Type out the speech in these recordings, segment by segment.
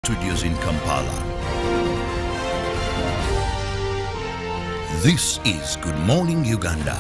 studios in Kampala. This is Good Morning Uganda.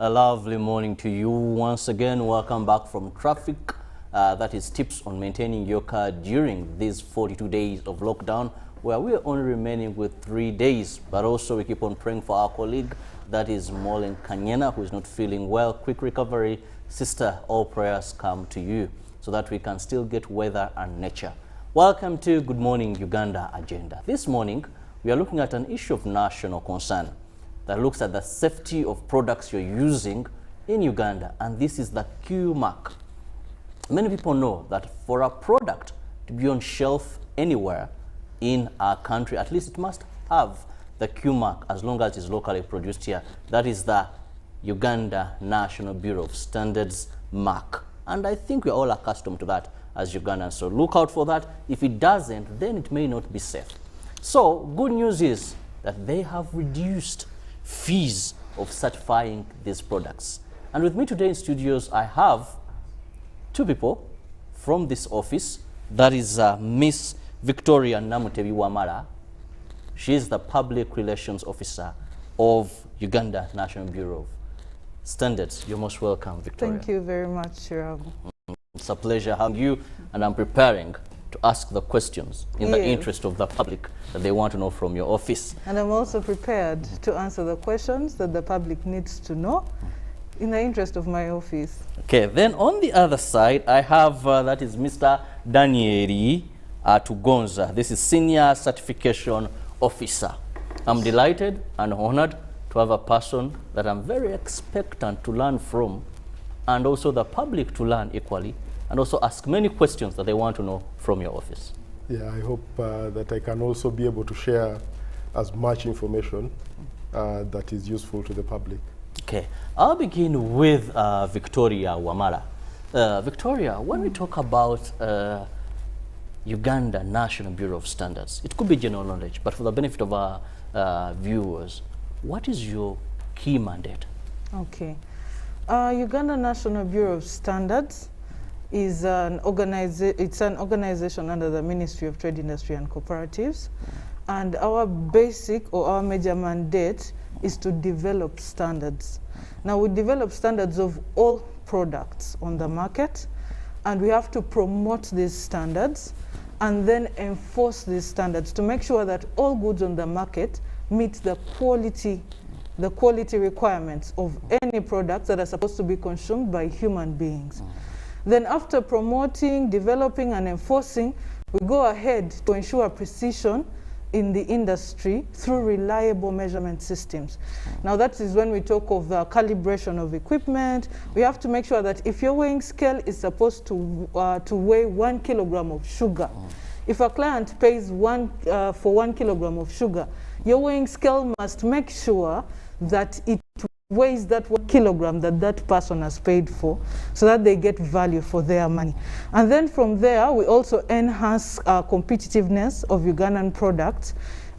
A lovely morning to you once again. Welcome back from traffic. That is tips on maintaining your car during these 42 days of lockdown, where we are only remaining with 3 days. But also we keep on praying for our colleague, that is Molen Kanyena, who is not feeling well. Quick recovery. Sister, all prayers come to you so that we can still get weather and nature. Welcome to Good Morning Uganda agenda. This morning, we are looking at an issue of national concern that looks at the safety of products you're using in Uganda, and this is the Q mark. Many people know that for a product to be on shelf anywhere in our country, at least it must have the Q mark as long as it's locally produced here. That is the Uganda National Bureau of Standards mark. And I think we're all accustomed to that as Ugandans, so look out for that. If it doesn't, then it may not be safe. So good news is that they have reduced fees of certifying these products. And with me today in studios, I have two people from this office. That is Ms.Victoria Namutebi Wamala. She is the Public Relations Officer of Uganda National Bureau of Standards. You're most welcome, Victoria. Thank you very much, Kirabo. It's a pleasure having you, and I'm preparing to ask the questions in the interest of the public that they want to know from your office. And I'm also prepared to answer the questions that the public needs to know in the interest of my office. Okay, then on the other side, I have, that is Mr. Daniel Atugonza. This is Senior Certification Officer. I'm delighted and honored to have a person that I'm very expectant to learn from, and also the public to learn equally, and also ask many questions that they want to know from your office. Yeah, I hope that I can also be able to share as much information that is useful to the public. Okay, I'll begin with Victoria Wamala. Victoria, when we talk about Uganda National Bureau of Standards, it could be general knowledge, but for the benefit of our viewers, what is your key mandate? Okay, Uganda National Bureau of Standards is an organization under the Ministry of Trade, Industry and Cooperatives. And our basic or our major mandate is to develop standards. Now we develop standards of all products on the market, and we have to promote these standards and then enforce these standards to make sure that all goods on the market meet the quality requirements of any products that are supposed to be consumed by human beings. Then after promoting, developing and enforcing, we go ahead to ensure precision in the industry through reliable measurement systems. Now that is when we talk of the calibration of equipment. We have to make sure that if your weighing scale is supposed to weigh 1 kilogram of sugar, if a client pays for 1 kilogram of sugar, your weighing scale must make sure that it weighs that 1 kilogram that person has paid for, so that they get value for their money. And then from there, we also enhance competitiveness of Ugandan products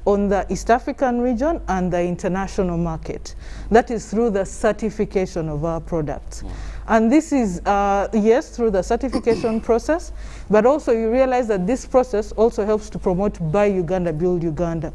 on the East African region and the international market. That is through the certification of our products. And this is, yes, through the certification process, but also you realize that this process also helps to promote Buy Uganda, Build Uganda.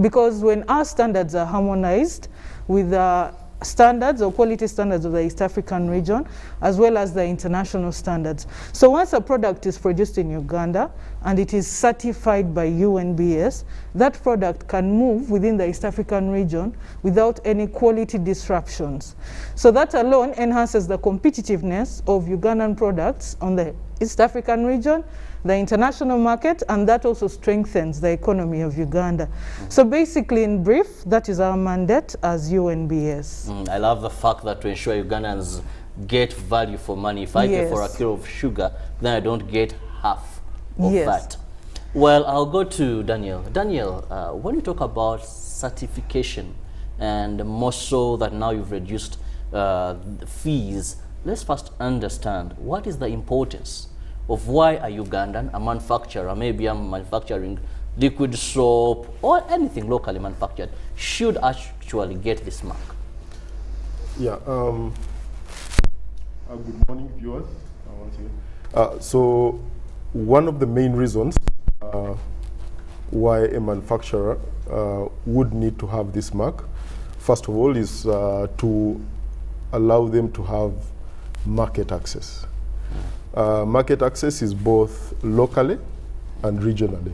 Because when our standards are harmonized with the standards or quality standards of the East African region, as well as the international standards. So once a product is produced in Uganda and it is certified by UNBS, that product can move within the East African region without any quality disruptions. So that alone enhances the competitiveness of Ugandan products on the East African region, the international market, and that also strengthens the economy of Uganda. So basically, in brief, that is our mandate as UNBS. I love the fact that to ensure Ugandans get value for money, if I pay for a kilo of sugar, then I don't get half of that. Well, I'll go to Daniel. Daniel, when you talk about certification, and more so that now you've reduced fees. Let's first understand what is the importance of why a Ugandan, a manufacturer, maybe I'm manufacturing liquid soap or anything locally manufactured, should actually get this mark. Yeah. Good morning, viewers. So one of the main reasons why a manufacturer would need to have this mark, first of all, is to allow them to have market access. Market access is both locally and regionally,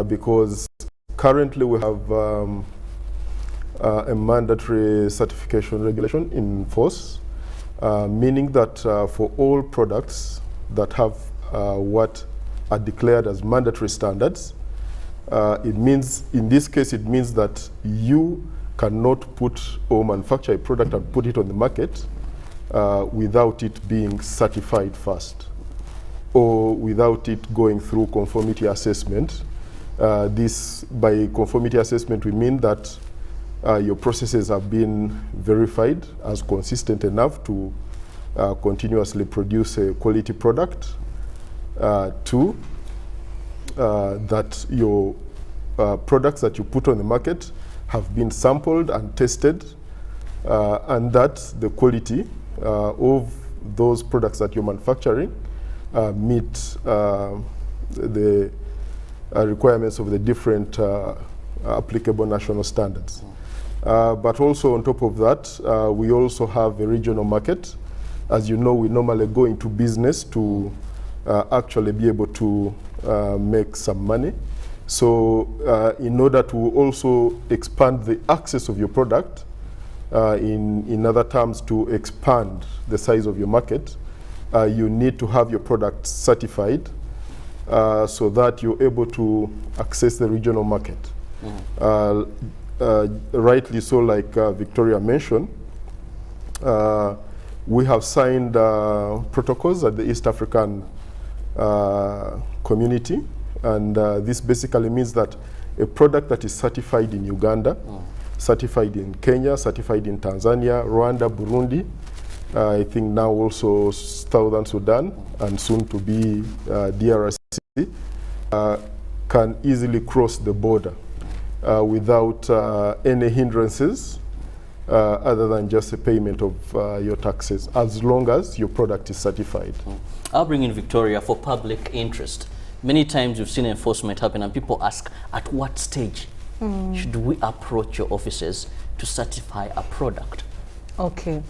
because currently we have a mandatory certification regulation in force, meaning that for all products that have what are declared as mandatory standards, it means, in this case, it means that you cannot put or manufacture a product and put it on the market without it being certified first, or without it going through conformity assessment. This, by conformity assessment, we mean that your processes have been verified as consistent enough to continuously produce a quality product. Two, that your products that you put on the market have been sampled and tested, and that the quality of those products that you're manufacturing meet the requirements of the different applicable national standards. But also on top of that, we also have a regional market. As you know, we normally go into business to actually be able to make some money. So in order to also expand the access of your product, in other terms, to expand the size of your market, you need to have your product certified so that you're able to access the regional market. Rightly so, like Victoria mentioned, we have signed protocols at the East African community, and this basically means that a product that is certified in Uganda, certified in Kenya, certified in Tanzania, Rwanda, Burundi, I think now also Southern Sudan, and soon to be DRC, can easily cross the border without any hindrances other than just a payment of your taxes, as long as your product is certified. I'll bring in Victoria for public interest. Many times we've seen enforcement happen and people ask, at what stage should we approach your offices to certify a product? Okay.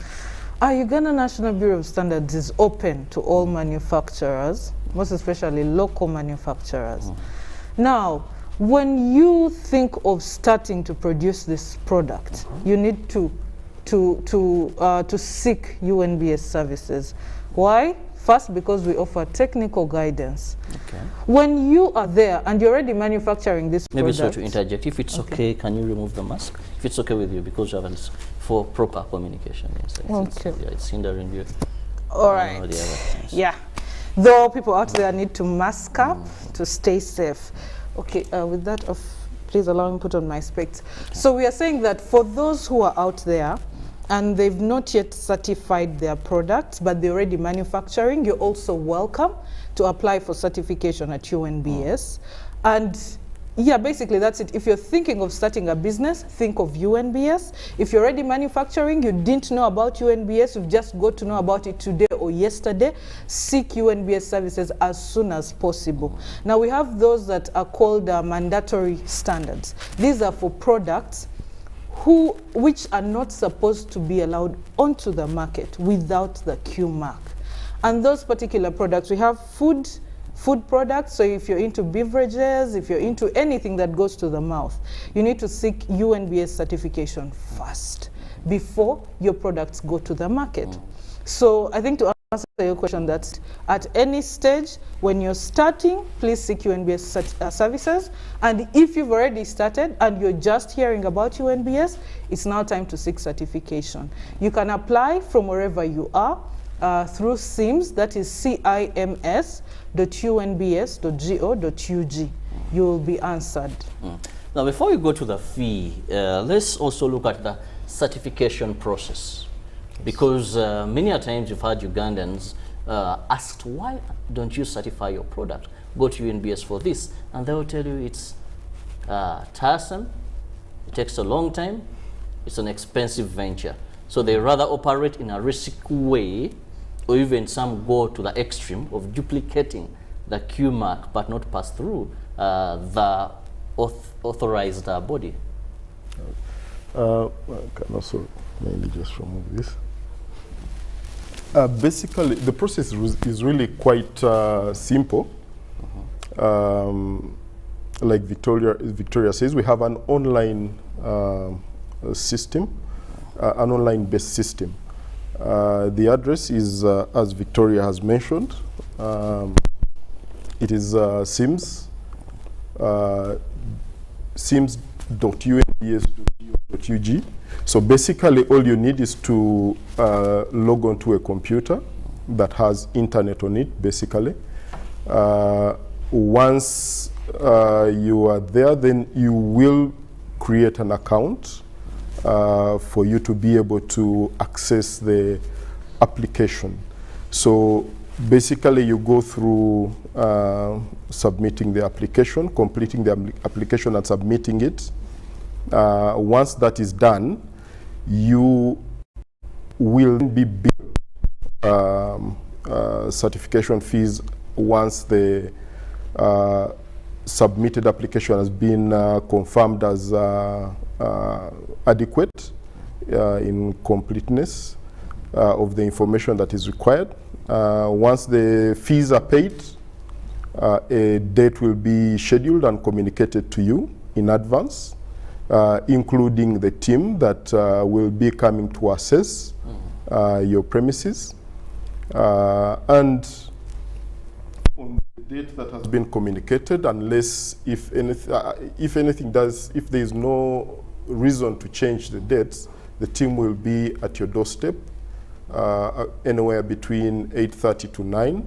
Our Uganda National Bureau of Standards is open to all manufacturers, most especially local manufacturers. Now, when you think of starting to produce this product, you need to seek UNBS services. Why? First, because we offer technical guidance. Okay. When you are there and you're already manufacturing this product... Maybe so to interject, if it's okay, can you remove the mask? If it's okay with you, because you have for proper communication. Yes, it's hindering you. All right. Yeah. Though people out there need to mask up to stay safe. Okay, with that off, please allow me to put on my specs. Okay. So we are saying that for those who are out there and they've not yet certified their products, but they're already manufacturing, you're also welcome to apply for certification at UNBS. And yeah, basically that's it. If you're thinking of starting a business, think of UNBS. If you're already manufacturing, you didn't know about UNBS, you've just got to know about it today or yesterday, seek UNBS services as soon as possible. Now we have those that are called mandatory standards. These are for products which are not supposed to be allowed onto the market without the Q mark. And those particular products, we have food products. So if you're into beverages, if you're into anything that goes to the mouth, you need to seek UNBS certification first before your products go to the market. So I think to answer your question, that at any stage when you're starting, please seek UNBS services. And if you've already started and you're just hearing about UNBS, it's now time to seek certification. You can apply from wherever you are through CIMS, that is cims.unbs.go.ug. You will be answered. Now, before we go to the fee, let's also look at the certification process. Because many a times you've had Ugandans asked, why don't you certify your product? Go to UNBS for this. And they will tell you it's tiresome, it takes a long time, it's an expensive venture. So they rather operate in a risky way, or even some go to the extreme of duplicating the Q mark but not pass through the authorized body. I can also maybe just remove this. Basically, the process is really quite simple. Like Victoria says, we have an online system, an online-based system. The address is, as Victoria has mentioned, it is sims.unbs.ug. So basically, all you need is to log onto a computer that has internet on it, basically. Once you are there, then you will create an account for you to be able to access the application. So basically, you go through submitting the application, completing the application and submitting it. Once that is done, you will be billed certification fees once the submitted application has been confirmed as adequate in completeness of the information that is required. Once the fees are paid, a date will be scheduled and communicated to you in advance, including the team that will be coming to assess your premises. And on the date that has been communicated, unless if there is no reason to change the dates, the team will be at your doorstep anywhere between 8:30 to 9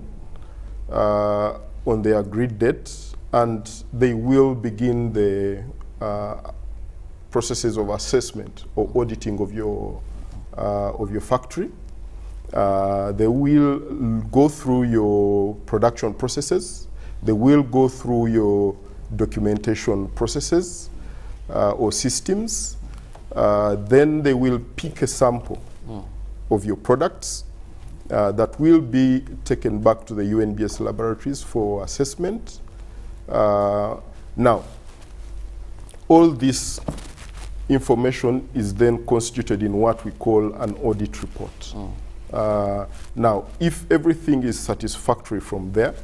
on the agreed date, and they will begin the processes of assessment or auditing of your factory. They will go through your production processes. They will go through your documentation processes or systems. Then they will pick a sample of your products that will be taken back to the UNBS laboratories for assessment. Now, all this information is then constituted in what we call an audit report. Now, if everything is satisfactory from there,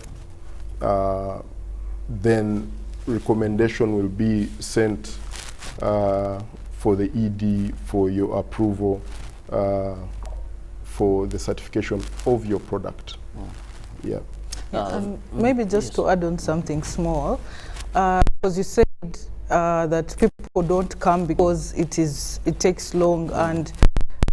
then recommendation will be sent for the ED for your approval for the certification of your product. Yeah. Maybe just to add on something small, because you said that people don't come because it takes long and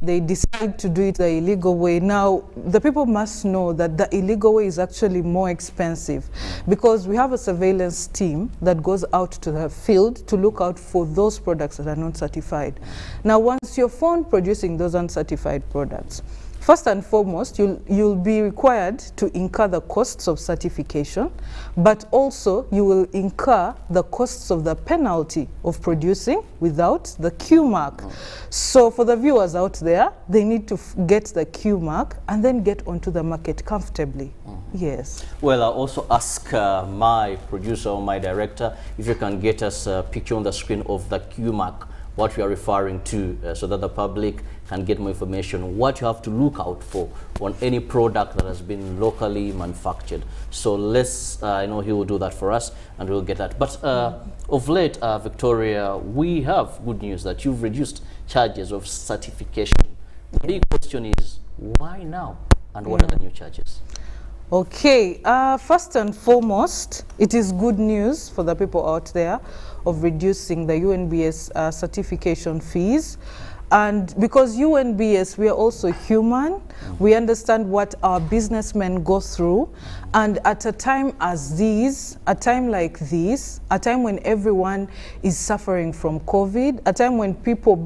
they decide to do it the illegal way. Now, the people must know that the illegal way is actually more expensive because we have a surveillance team that goes out to the field to look out for those products that are not certified. Now, once you're found producing those uncertified products, first and foremost, you'll be required to incur the costs of certification, but also you will incur the costs of the penalty of producing without the Q mark. So for the viewers out there, they need to get the Q mark and then get onto the market comfortably. Yes. Well, I'll also ask my producer or my director if you can get us a picture on the screen of the Q mark, what we are referring to, so that the public can get more information, what you have to look out for on any product that has been locally manufactured. So let's, I know he will do that for us and we'll get that. But of late, Victoria, we have good news that you've reduced charges of certification. The big question is, why now? And what are the new charges? Okay, first and foremost, it is good news for the people out there of reducing the UNBS certification fees. And because UNBS, we are also human, we understand what our businessmen go through. And at a time as this, a time like this, a time when everyone is suffering from COVID, a time when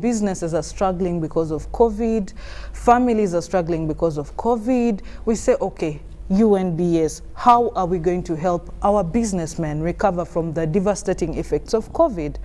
businesses are struggling because of COVID, families are struggling because of COVID, we say, okay, UNBS, how are we going to help our businessmen recover from the devastating effects of COVID?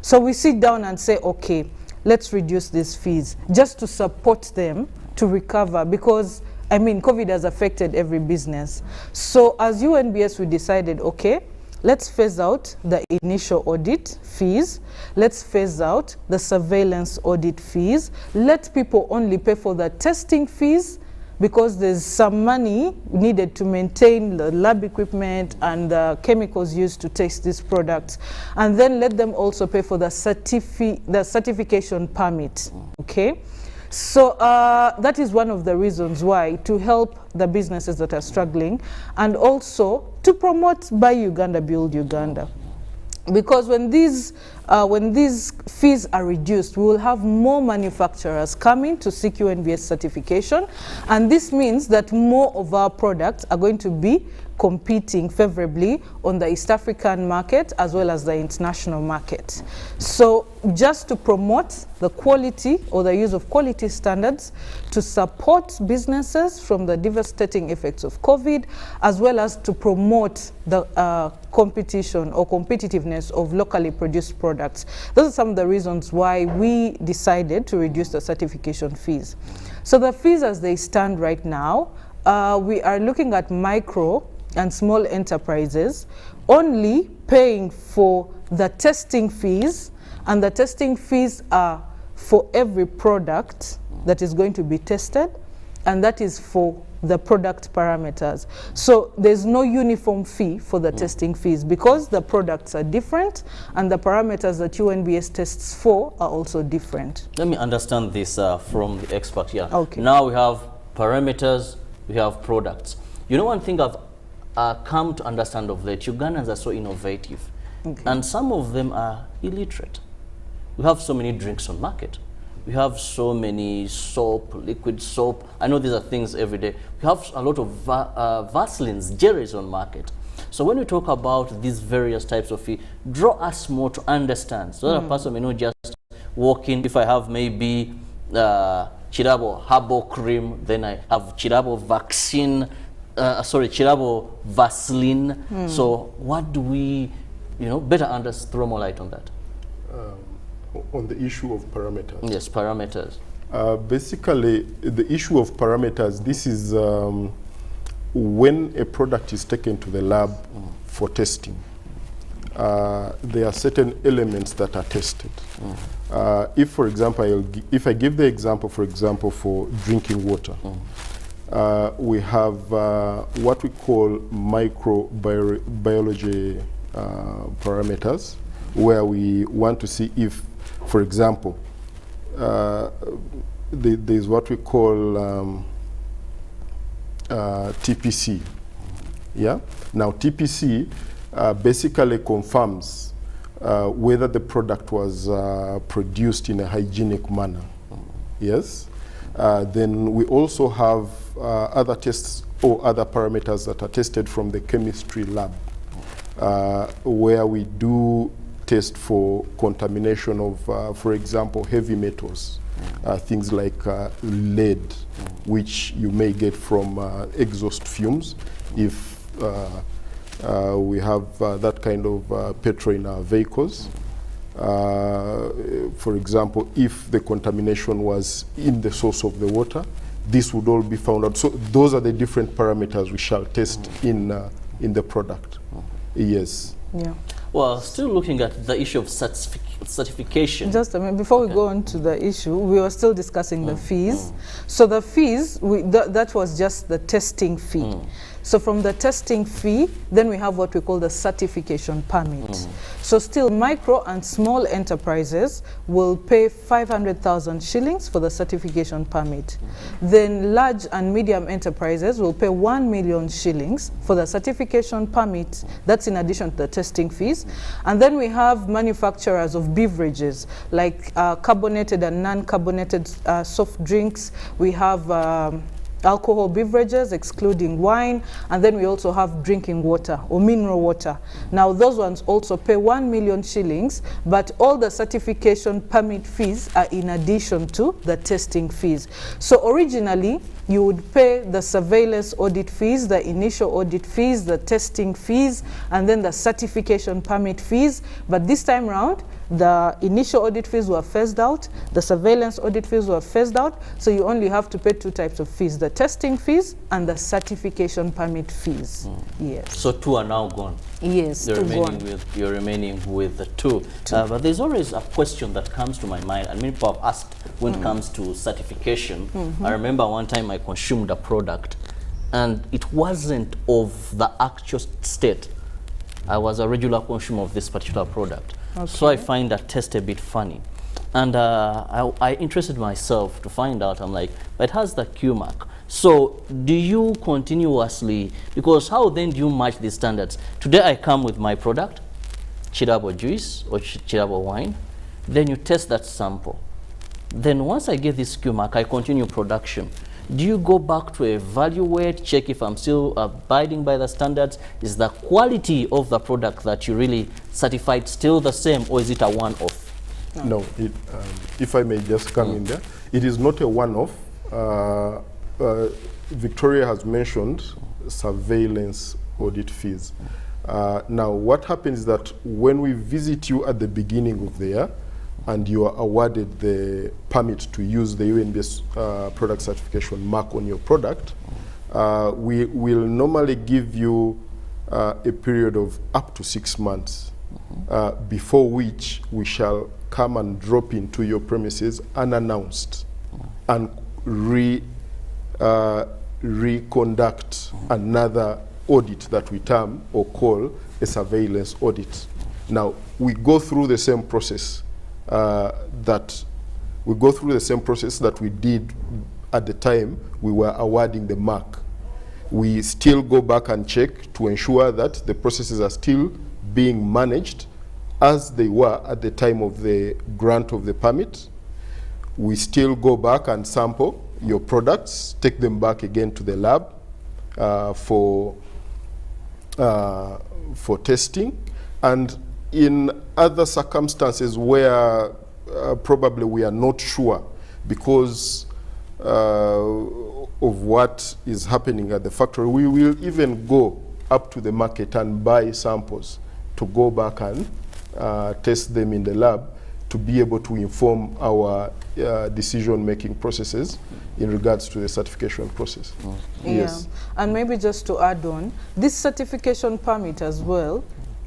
So we sit down and say, okay, let's reduce these fees just to support them to recover, because I mean, COVID has affected every business. So as UNBS, we decided, okay, let's phase out the initial audit fees. Let's phase out the surveillance audit fees. Let people only pay for the testing fees, because there's some money needed to maintain the lab equipment and the chemicals used to test these products. And then let them also pay for the certification permit, okay? So that is one of the reasons why, to help the businesses that are struggling, and also to promote Buy Uganda, Build Uganda. Because when these fees are reduced, we will have more manufacturers coming to seek UNBS certification, and this means that more of our products are going to be competing favorably on the East African market as well as the international market. So just to promote the quality or the use of quality standards, to support businesses from the devastating effects of COVID, as well as to promote the competition or competitiveness of locally produced products. Those are some of the reasons why we decided to reduce the certification fees. So the fees as they stand right now, we are looking at micro and small enterprises only paying for the testing fees, and the testing fees are for every product that is going to be tested, and that is for the product parameters. So there's no uniform fee for the testing fees, because the products are different and the parameters that UNBS tests for are also different. Let me understand this from the expert here. Okay. Now we have parameters, we have products. You know, one thing I've come to understand of late, Ugandans are so innovative, and some of them are illiterate. We have so many drinks on market. We have so many soap, liquid soap. I know these are things every day. We have a lot of Vaselines, jellies on market. So when we talk about these various types of fee, draw us more to understand, so that a person may not just walk in. If I have maybe Kirabo herbal cream, then I have Kirabo vaccine, Kirabo Vaseline. So what do we, better throw more light on that? On the issue of parameters. Yes, parameters. Basically, the issue of parameters, this is when a product is taken to the lab for testing. There are certain elements that are tested. If, for example, if I give the example, for example, for drinking water, we have what we call microbiology parameters, where we want to see if, for example, there's what we call TPC. Yeah. Now TPC basically confirms whether the product was produced in a hygienic manner. Yes. Then we also have other tests or other parameters that are tested from the chemistry lab, where we do test for contamination of, for example, heavy metals, things like lead, which you may get from exhaust fumes if we have that kind of petrol in our vehicles. For example, if the contamination was in the source of the water, this would all be found out. So those are the different parameters we shall test in the product. Yes. Yeah. Well, still looking at the issue of certification. Just a minute, before we go on to the issue, we were still discussing the fees. So the fees, that was just the testing fee. So from the testing fee, then we have what we call the certification permit. So still micro and small enterprises will pay 500,000 shillings for the certification permit. Then large and medium enterprises will pay 1 million shillings for the certification permit. That's in addition to the testing fees. And then we have manufacturers of beverages like carbonated and non-carbonated soft drinks. We have alcohol beverages, excluding wine, and then we also have drinking water or mineral water. Now those ones also pay 1 million shillings, but all the certification permit fees are in addition to the testing fees. So originally, you would pay the surveillance audit fees, the initial audit fees, the testing fees, and then the certification permit fees. But this time round, the initial audit fees were phased out, the surveillance audit fees were phased out, so you only have to pay 2 types of fees, the testing fees and the certification permit fees. Yes. So 2 are now gone. Yes, You're remaining with the 2. But there's always a question that comes to my mind, and many people have asked when it comes to certification. I remember one time I consumed a product, and it wasn't of the actual state. I was a regular consumer of this particular product. Okay. So I find that taste a bit funny. And I interested myself to find out, I'm like, but it has the Q mark. So do you continuously, because how then do you match these standards? Today I come with my product, Kirabo juice or Kirabo wine, then you test that sample. Then once I get this Q mark, I continue production. Do you go back to evaluate, check if I'm still abiding by the standards? Is the quality of the product that you really certified still the same, or is it a one-off? No, if I may just come in there, it is not a one-off. Victoria has mentioned surveillance audit fees. Now, what happens is that when we visit you at the beginning of the year, and you are awarded the permit to use the UNBS product certification mark on your product, we will normally give you a period of up to 6 months, before which we shall come and drop into your premises unannounced and reconduct another audit that we term or call a surveillance audit. Now, we go through the same process that we did at the time we were awarding the mark. We still go back and check to ensure that the processes are still being managed as they were at the time of the grant of the permit. We still go back and sample your products, take them back again to the lab for testing. And in other circumstances where probably we are not sure because of what is happening at the factory, we will even go up to the market and buy samples to go back and test them in the lab to be able to inform our decision-making processes in regards to the certification process. Yes. And maybe just to add on, this certification permit as well,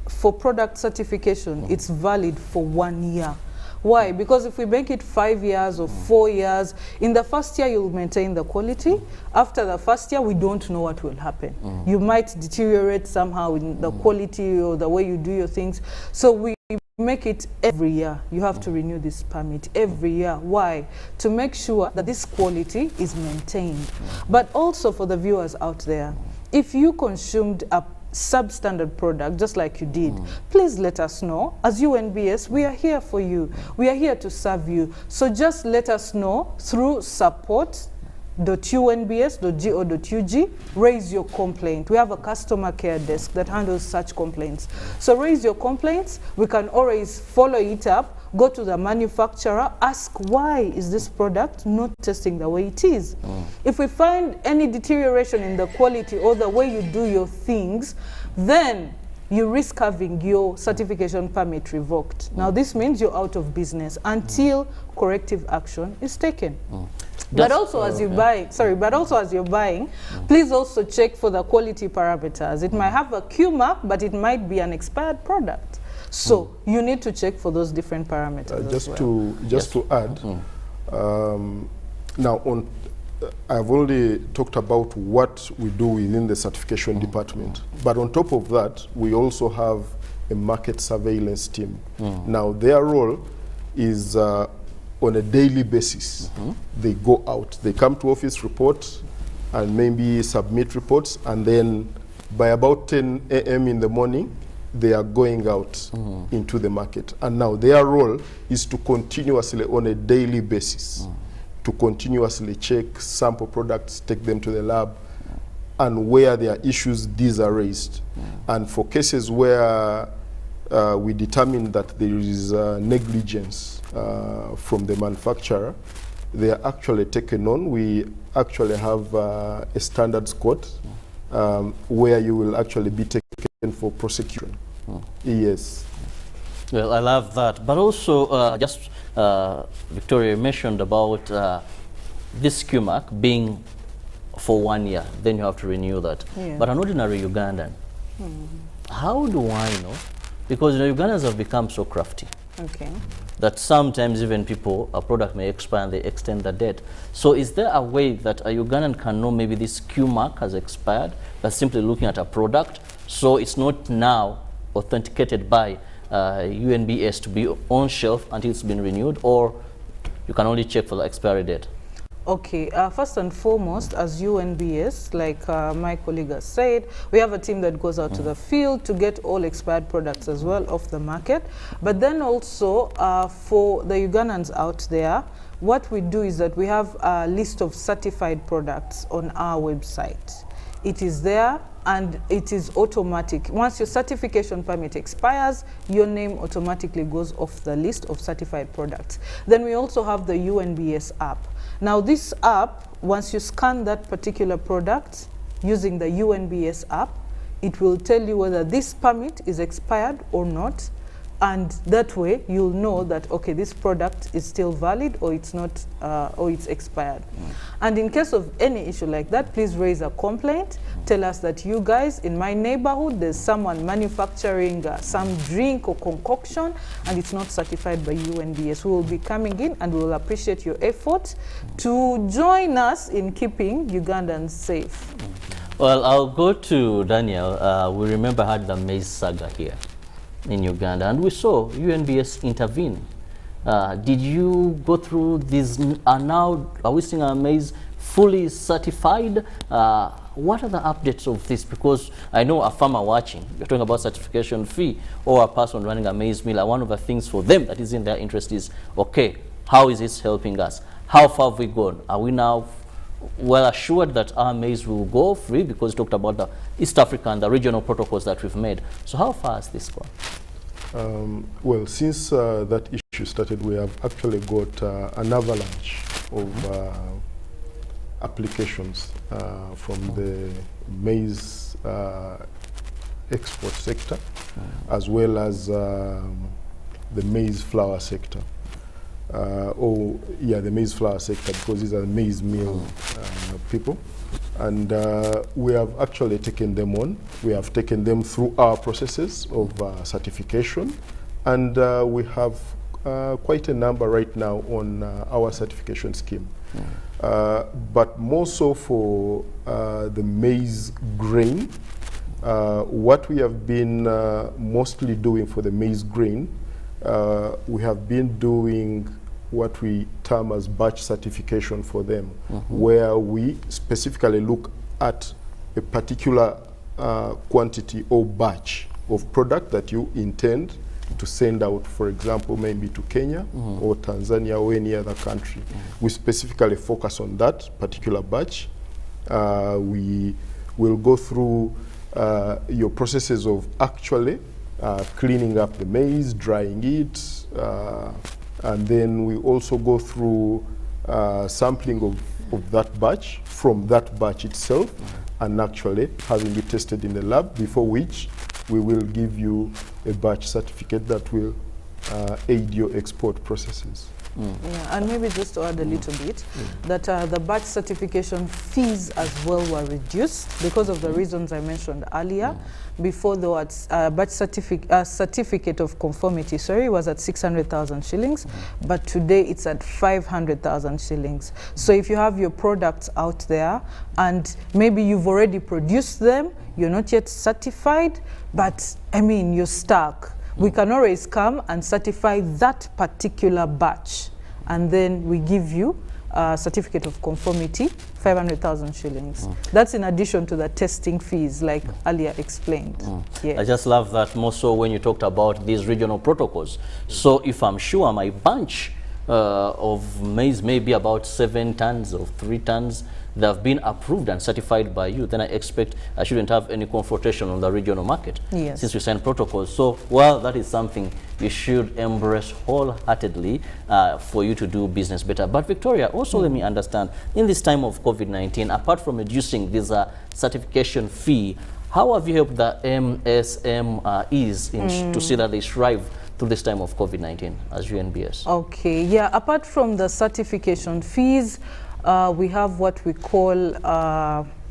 for product certification, it's valid for 1 year. Why? Because if we make it 5 years or 4 years, in the first year you'll maintain the quality. After the first year, we don't know what will happen. You might deteriorate somehow in the quality or the way you do your things. So we make it every year. You have to renew this permit every year. Why? To make sure that this quality is maintained. But also for the viewers out there, if you consumed a substandard product, just like you did, please let us know. As UNBS, we are here for you. We are here to serve you. So just let us know through support.unbs.go.ug. Raise your complaint. We have a customer care desk that handles such complaints. So raise your complaints. We can always follow it up. Go to the manufacturer, ask why is this product not testing the way it is. If we find any deterioration in the quality or the way you do your things, then you risk having your certification permit revoked. Now this means you're out of business until corrective action is taken. But also as you buy, but also as you're buying, please also check for the quality parameters. It might have a Q mark, but it might be an expired product. So you need to check for those different parameters. Just to add, now I've only talked about what we do within the certification department. But on top of that, we also have a market surveillance team. Now, their role is on a daily basis. They go out, they come to office, report, and maybe submit reports, and then by about 10 a.m. in the morning, they are going out into the market. And now their role is to continuously, on a daily basis, to continuously check sample products, take them to the lab, and where there are issues, these are raised. And for cases where we determine that there is negligence from the manufacturer, they are actually taken on. We actually have a standards court where you will actually be taken for prosecution. Yes. Well, I love that. But also, just Victoria mentioned about this QMAC being for 1 year, then you have to renew that. Yeah. But an ordinary Ugandan, how do I know? Because Ugandans have become so crafty. Okay. That sometimes even a product may expire and they extend the date. So is there a way that a Ugandan can know maybe this QMAC has expired by simply looking at a product, so it's not now authenticated by UNBS to be on shelf until it's been renewed, or you can only check for the expiry date? Okay, first and foremost, as UNBS, like my colleague has said, we have a team that goes out to the field to get all expired products as well off the market. But then also, for the Ugandans out there, what we do is that we have a list of certified products on our website. It is there, and it is automatic. Once your certification permit expires, your name automatically goes off the list of certified products. Then we also have the UNBS app. Now this app, once you scan that particular product using the UNBS app, it will tell you whether this permit is expired or not. And that way you'll know that, okay, this product is still valid, or it's not, or it's expired. And in case of any issue like that, please raise a complaint. Tell us that, you guys, in my neighborhood, there's someone manufacturing some drink or concoction, and it's not certified by UNBS. We will be coming in, and we will appreciate your effort to join us in keeping Ugandans safe. Well, I'll go to Daniel. We remember I had the maize saga here in Uganda, and we saw UNBS intervene. Did you go through this? Now, are we seeing our maize fully certified? What are the updates of this? Because I know a farmer watching, you're talking about certification fee, or a person running a maize mill. One of the things for them that is in their interest is, okay, how is this helping us? How far have we gone? Are we now well assured that our maize will go free? Because we talked about the East Africa and the regional protocols that we've made. So how far has this gone? Well, since that issue started, we have actually got an avalanche of applications from the maize export sector, as well as the maize flour sector. The maize flour sector, because these are the maize mill people. And we have actually taken them on. We have taken them through our processes of certification. And we have quite a number right now on our certification scheme. But more so for the maize grain, what we have been mostly doing for the maize grain, we have been doing what we term as batch certification for them, where we specifically look at a particular quantity or batch of product that you intend to send out, for example, maybe to Kenya or Tanzania or any other country. We specifically focus on that particular batch. We will go through your processes of actually cleaning up the maize, drying it, and then we also go through sampling of that batch from that batch itself, and actually having it tested in the lab, before which we will give you a batch certificate that will aid your export processes. Yeah, and maybe just to add a little bit, that the batch certification fees as well were reduced because of the reasons I mentioned earlier. Before the batch certificate of conformity, sorry, was at 600,000 shillings, but today it's at 500,000 shillings. So if you have your products out there and maybe you've already produced them, you're not yet certified, but I mean, you're stuck. We can always come and certify that particular batch, and then we give you a certificate of conformity, 500,000 shillings. That's in addition to the testing fees, like earlier explained. Yeah. I just love that more so when you talked about these regional protocols. So if I'm sure my bunch of maize may be about 7 tons or 3 tons, they have been approved and certified by you, then I expect I shouldn't have any confrontation on the regional market. Yes. Since you sign protocols. So, well, that is something you should embrace wholeheartedly for you to do business better. But Victoria, also let me understand, in this time of COVID-19, apart from reducing this certification fee, how have you helped the MSMEs to see that they thrive through this time of COVID-19 as UNBS? Okay, yeah, apart from the certification fees, we have what we call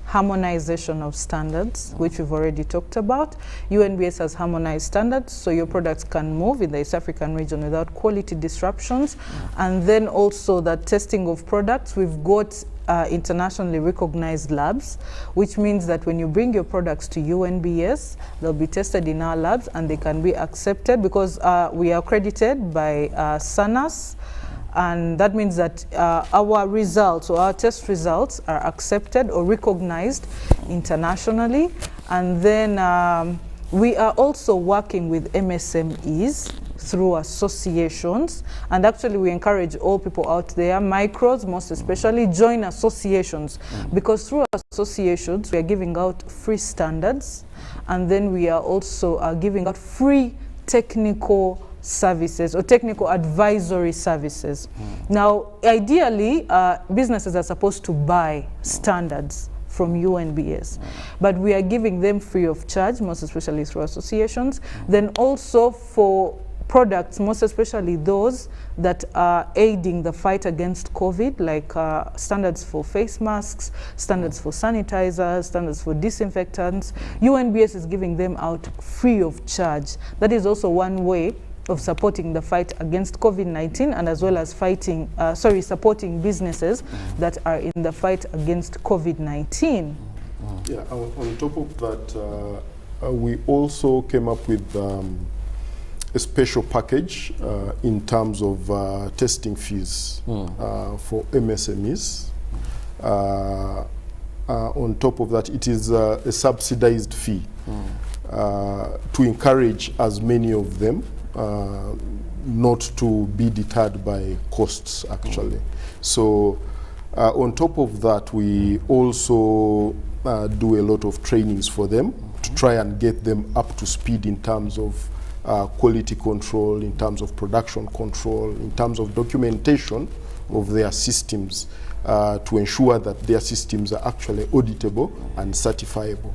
harmonization of standards, which we've already talked about. UNBS has harmonized standards, so your products can move in the East African region without quality disruptions. And then also the testing of products, we've got internationally recognized labs, which means that when you bring your products to UNBS, they'll be tested in our labs and they can be accepted because we are accredited by SANAS. And that means that our results or our test results are accepted or recognized internationally. And then we are also working with MSMEs through associations. And actually we encourage all people out there, micros most especially, join associations. Because through associations, we are giving out free standards. And then we are also giving out free technical services or technical advisory services. Now, ideally, businesses are supposed to buy standards from UNBS, but we are giving them free of charge, most especially through associations. Then also for products, most especially those that are aiding the fight against COVID, like standards for face masks, standards for sanitizers, standards for disinfectants, UNBS is giving them out free of charge. That is also one way of supporting the fight against COVID-19 and as well as fighting, supporting businesses that are in the fight against COVID-19. Yeah, on top of that, we also came up with a special package in terms of testing fees for MSMEs. On top of that, it is a subsidized fee to encourage as many of them not to be deterred by costs, actually. So on top of that, we also do a lot of trainings for them to try and get them up to speed in terms of quality control, in terms of production control, in terms of documentation of their systems to ensure that their systems are actually auditable and certifiable.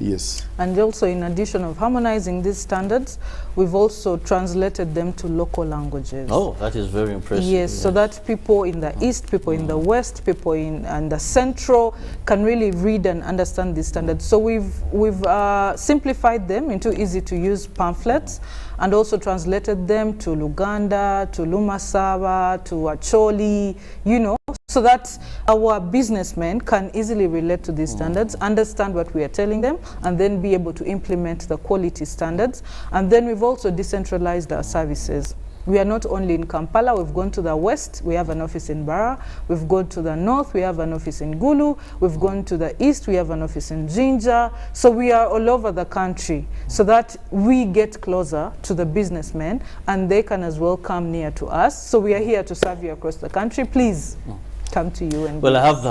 Yes. And also, in addition of harmonizing these standards, we've also translated them to local languages. Oh, that is very impressive. Yes, so that people in the East, people in the West, people in the Central can really read and understand these standards. So we've simplified them into easy-to-use pamphlets and also translated them to Luganda, to Lumasaba, to Acholi, you know, so that our businessmen can easily relate to these standards, understand what we are telling them, and then be able to implement the quality standards. And then we've also decentralized our services. We are not only in Kampala, we've gone to the west, we have an office in Bara, we've gone to the north, we have an office in Gulu, we've gone to the east, we have an office in Jinja. So we are all over the country so that we get closer to the businessmen and they can as well come near to us. So we are here to serve you across the country. Please come to you. And well, I have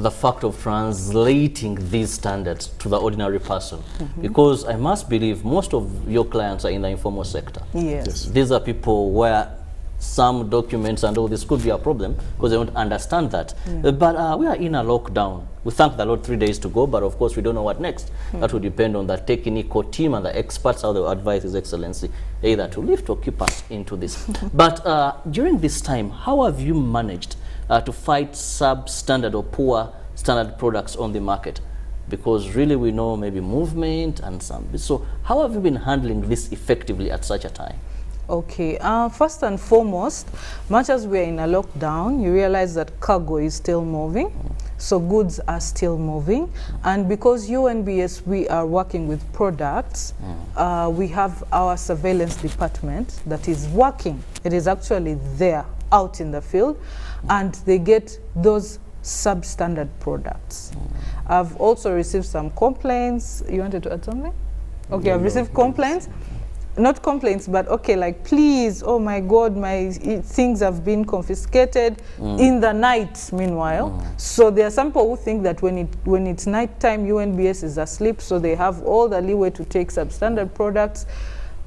the fact of translating these standards to the ordinary person, because I must believe most of your clients are in the informal sector. Yes. These are people where some documents and all this could be a problem because they don't understand that. But we are in a lockdown. We thank the Lord 3 days to go, but of course we don't know what next. That will depend on the technical team and the experts, how they will advise His Excellency either to lift or keep us into this. But during this time, how have you managed to fight substandard or poor standard products on the market? Because really we know maybe movement and some. So how have you been handling this effectively at such a time? Okay, first and foremost, much as we're in a lockdown, you realize that cargo is still moving, so goods are still moving. And because UNBS, we are working with products, we have our surveillance department that is working. It is actually there, out in the field, and they get those substandard products. I've also received some complaints. You wanted to add something? Okay, I've received complaints. Not complaints, but okay, like, please, oh my God, my things have been confiscated in the night, meanwhile. So there are some people who think that when it's nighttime, UNBS is asleep, so they have all the leeway to take substandard products.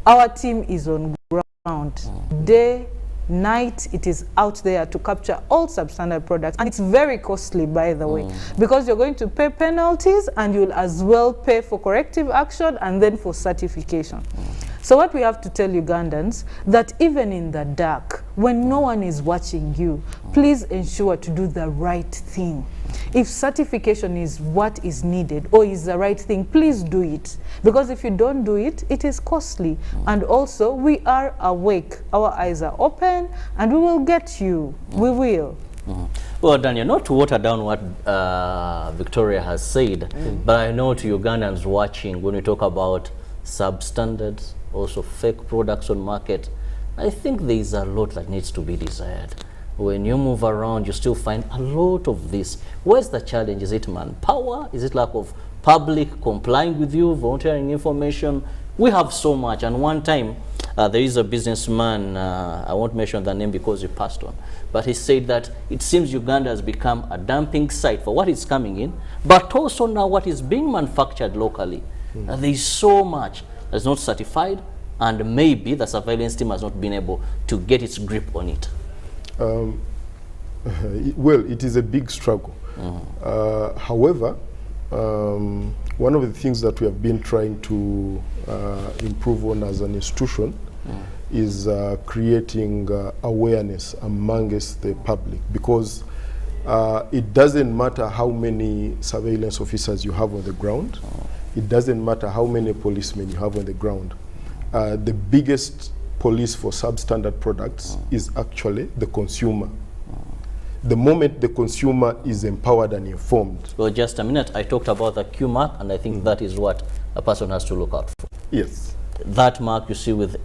Our team is on ground. Day, night, it is out there to capture all substandard products. And it's very costly, by the way, because you're going to pay penalties and you'll as well pay for corrective action and then for certification. So what we have to tell Ugandans, that even in the dark, when no one is watching you, please ensure to do the right thing. If certification is what is needed or is the right thing, please do it. Because if you don't do it, it is costly. And also, we are awake. Our eyes are open, and we will get you. We will. Well, Daniel, not to water down what Victoria has said, but I know to Ugandans watching, when we talk about substandards, also fake products on market, I think there is a lot that needs to be desired. When you move around, you still find a lot of this. Where's the challenge? Is it manpower? Is it lack of public complying with you, volunteering information? We have so much. And one time, there is a businessman, I won't mention the name because he passed on, but he said that it seems Uganda has become a dumping site for what is coming in, but also now what is being manufactured locally. There is so much that's not certified, and maybe the surveillance team has not been able to get its grip on it. Well, it is a big struggle. However, one of the things that we have been trying to improve on as an institution is creating awareness amongst the public, because it doesn't matter how many surveillance officers you have on the ground. It doesn't matter how many policemen you have on the ground. The biggest police for substandard products is actually the consumer. The moment the consumer is empowered and informed. Well, just a minute, I talked about the Q mark, and I think that is what a person has to look out for. Yes. That mark you see with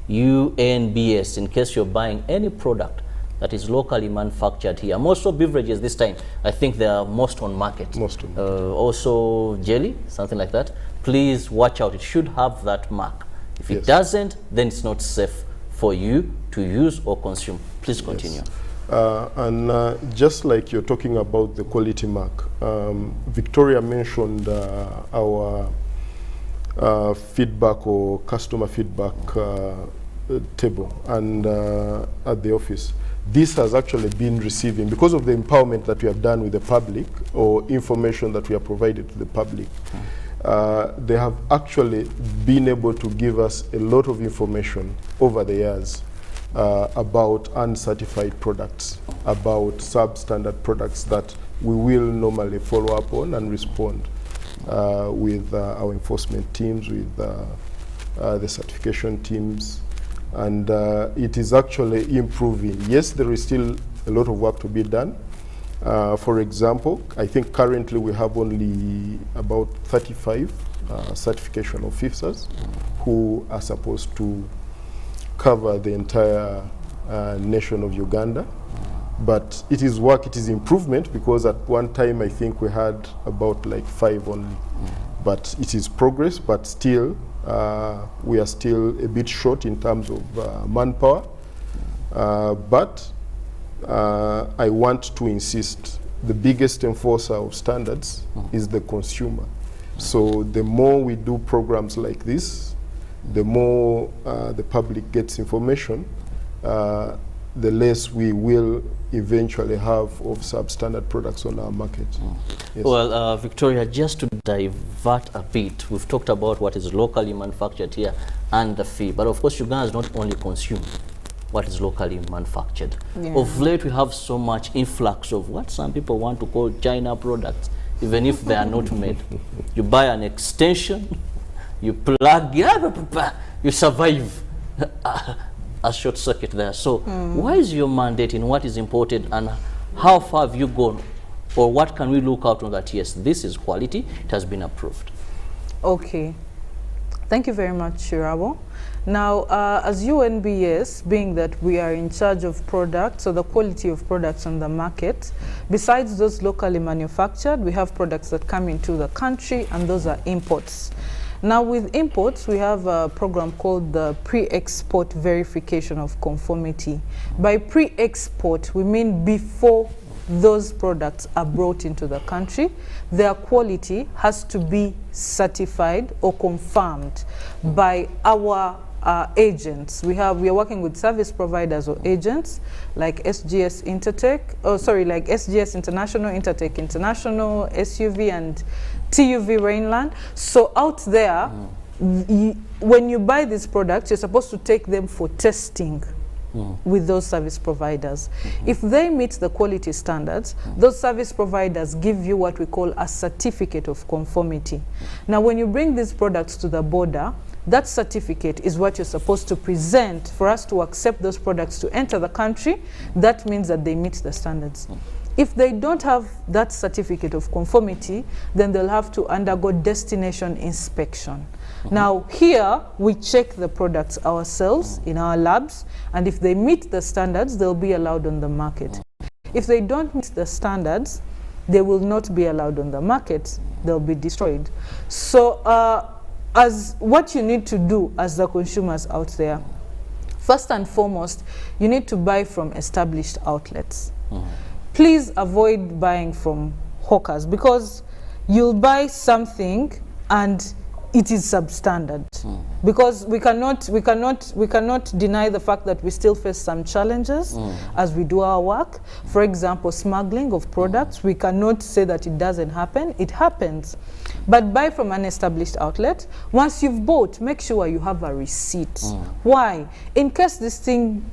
UNBS, in case you're buying any product that is locally manufactured here. Most of beverages this time, I think they are most on market. Most on market. Also jelly, something like that. Please watch out. It should have that mark. If Yes. it doesn't, then it's not safe for you to use or consume. Please continue. Yes. Just like you're talking about the quality mark, Victoria mentioned our feedback or customer feedback table and at the office. This has actually been receiving, because of the empowerment that we have done with the public, or information that we have provided to the public, they have actually been able to give us a lot of information over the years about uncertified products, about substandard products that we will normally follow up on and respond with our enforcement teams, with the certification teams, and it is actually improving. Yes, there is still a lot of work to be done. For example, I think currently we have only about 35 certification officers who are supposed to cover the entire nation of Uganda. But it is work, it is improvement, because at one time I think we had about like 5 only. But it is progress, but still we are still a bit short in terms of manpower. But I want to insist, the biggest enforcer of standards is the consumer. So the more we do programs like this, the more the public gets information, the less we will eventually have of substandard products on our market. Yes. Well, Victoria, just to divert a bit, we've talked about what is locally manufactured here and the fee, but of course Uganda is not only consumed what is locally manufactured. Yeah. Of late, we have so much influx of what some people want to call China products, even if they are not made. You buy an extension, you plug, you survive a short circuit there. So why is your mandate in what is imported, and how far have you gone, or what can we look out on that, yes, this is quality, it has been approved? Okay. Thank you very much, Kirabo. Now, as UNBS, being that we are in charge of products, so the quality of products on the market, besides those locally manufactured, we have products that come into the country, and those are imports. Now, with imports, we have a program called the Pre-Export Verification of Conformity. By pre-export, we mean before those products are brought into the country, their quality has to be certified or confirmed by our agents. We are working with service providers or agents like SGS Intertech, like SGS International, Intertech International, SUV and TUV Rainland. So out there, when you buy these products, you're supposed to take them for testing with those service providers. If they meet the quality standards, those service providers give you what we call a certificate of conformity. Now, when you bring these products to the border, that certificate is what you're supposed to present for us to accept those products to enter the country. That means that they meet the standards. If they don't have that certificate of conformity, then they'll have to undergo destination inspection. Now, here, we check the products ourselves in our labs, and if they meet the standards, they'll be allowed on the market. If they don't meet the standards, they will not be allowed on the market. They'll be destroyed. So, as what you need to do as the consumers out there, first and foremost, you need to buy from established outlets. Please avoid buying from hawkers, because you'll buy something and it is substandard. Because we cannot deny the fact that we still face some challenges as we do our work. For example, smuggling of products. We cannot say that it doesn't happen. It happens. But buy from an established outlet. Once you've bought, make sure you have a receipt. Why? In case this thing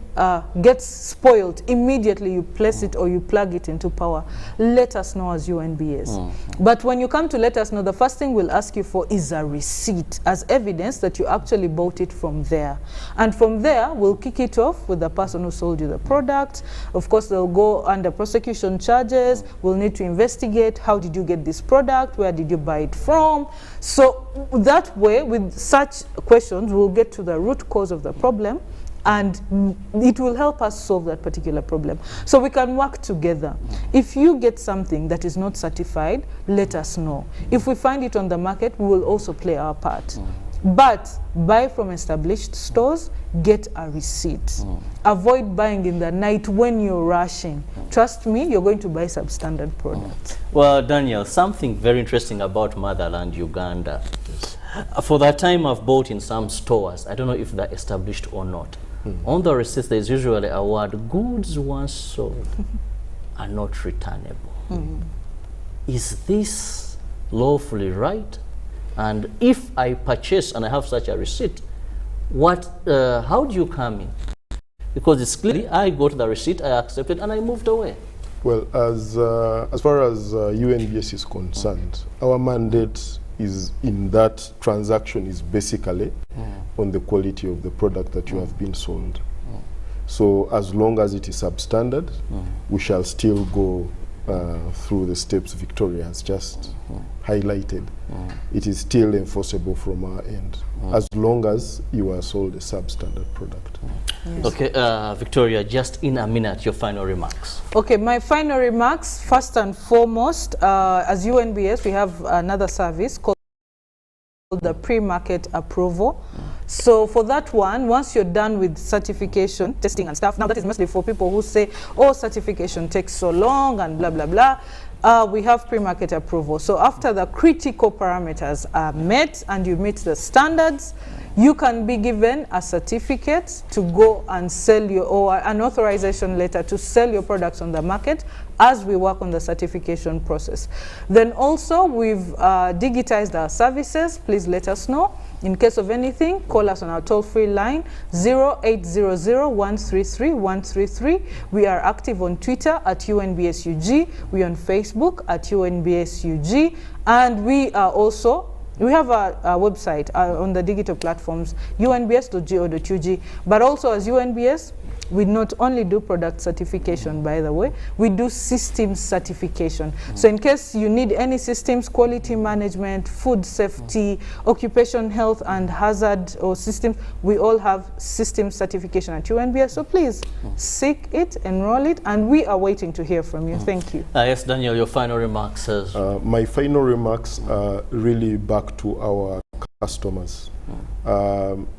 gets spoiled, immediately you place it or you plug it into power. Let us know as UNBS. But when you come to let us know, the first thing we'll ask you for is a receipt as evidence that you actually bought it from there. And from there, we'll kick it off with the person who sold you the product. Of course, they'll go under prosecution charges. We'll need to investigate, how did you get this product? Where did you buy it from? So that way, with such questions, we'll get to the root cause of the problem, and it will help us solve that particular problem. So we can work together. If you get something that is not certified, let us know. If we find it on the market, we will also play our part. But buy from established stores, get a receipt. Avoid buying in the night when you're rushing. Trust me, you're going to buy substandard products. Well, Daniel, something very interesting about motherland Uganda. Yes. For that time I've bought in some stores, I don't know if they're established or not. On the receipt, there's usually a word, goods once sold are not returnable. Is this lawfully right? And if I purchase and I have such a receipt, how do you come in? Because it's clearly I got the receipt, I accepted, and I moved away. Well, as far as UNBS is concerned, our mandate is in that transaction is basically on the quality of the product that you have been sold. So as long as it is substandard, we shall still go through the steps Victoria has just highlighted. It is still enforceable from our end, as long as you are sold a substandard product. Yes. Okay, Victoria, just in a minute, your final remarks. Okay, my final remarks, first and foremost, as UNBS, we have another service called the pre-market approval. So for that one, once you're done with certification, testing and stuff, now that is mostly for people who say, oh, certification takes so long and blah, blah, blah. We have pre-market approval. So after the critical parameters are met and you meet the standards, you can be given a certificate to go and sell your, or an authorization letter to sell your products on the market as we work on the certification process. Then also we've digitized our services. Please let us know. In case of anything, call us on our toll-free line 0800-133-133. We are active on Twitter at UNBSUG. We're on Facebook at UNBSUG. And we are also, we have a website on the digital platforms, unbs.go.ug. But also as UNBS, we not only do product certification, by the way, we do systems certification. So in case you need any systems, quality management, food safety, occupation health and hazard or systems, we all have systems certification at UNBS. So please seek it, enroll it, and we are waiting to hear from you. Thank you. Yes, Daniel, your final remarks. My final remarks are really back to our customers.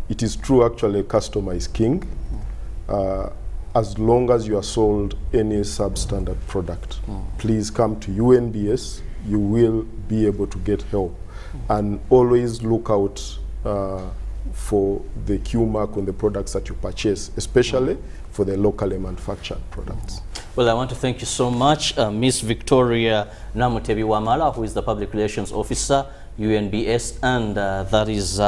It is true, actually, customer is king. As long as you are sold any substandard product, please come to UNBS. You will be able to get help. And always look out for the Q mark on the products that you purchase, especially for the locally manufactured products. Well, I want to thank you so much, Ms.Victoria Namutebi Wamala, who is the Public Relations Officer, UNBS, and that is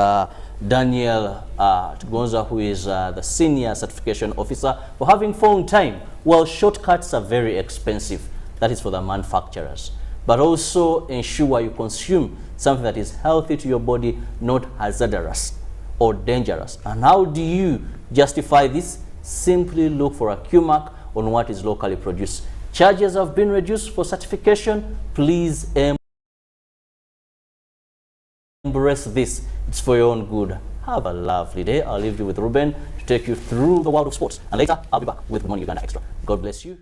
Daniel Atugonza, who is the Senior Certification Officer, for having found time. Well, shortcuts are very expensive. That is for the manufacturers. But also ensure you consume something that is healthy to your body, not hazardous or dangerous. And how do you justify this? Simply look for a Q mark on what is locally produced. Charges have been reduced for certification. Please embrace this. It's for your own good. Have a lovely day. I'll leave you with Ruben to take you through the world of sports. And later, I'll be back with Good Morning Uganda Extra. God bless you.